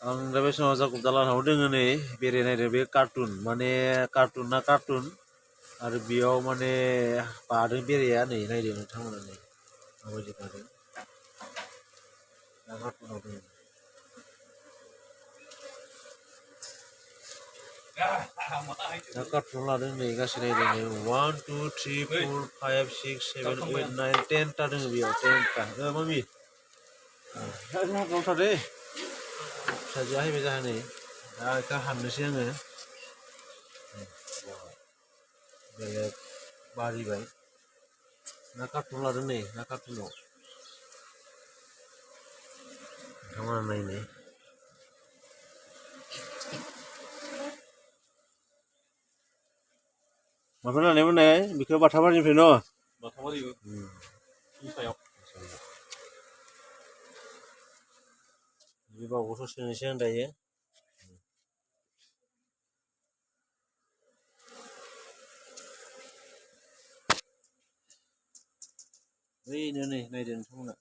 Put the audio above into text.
आं दा बे समाव जाकुब दालानाव दोङो नै बेरायनायदो बे कार्टुन माने कार्टुन ना कार्टुन आरो बेयाव माने बादों बेराया नै नायदो नोंथांमोना नै माबायदि बादों दा कार्टुनाव दोङो दा कार्टुन लादों नै गासै नायदों नै 1 2 3 4 5 6 7 8 9 10ता दोङो बेयाव 10ता मामि गावथा दे फिसाजोआ फैबाय जाहा नै दा इखो हाननोसै आङो बेलेग बारिबाय ना कार्टुन लादों नै ना कार्टुनाव नोंथांमोना नायनाय माबा लानायमोन नाय बेखौ बाथाबारिनिफ्राय न' बाथाबारि सायाव बे बावखौथ' सोनोसै आं दायो ओइनो नै नायदो नोंथांमोना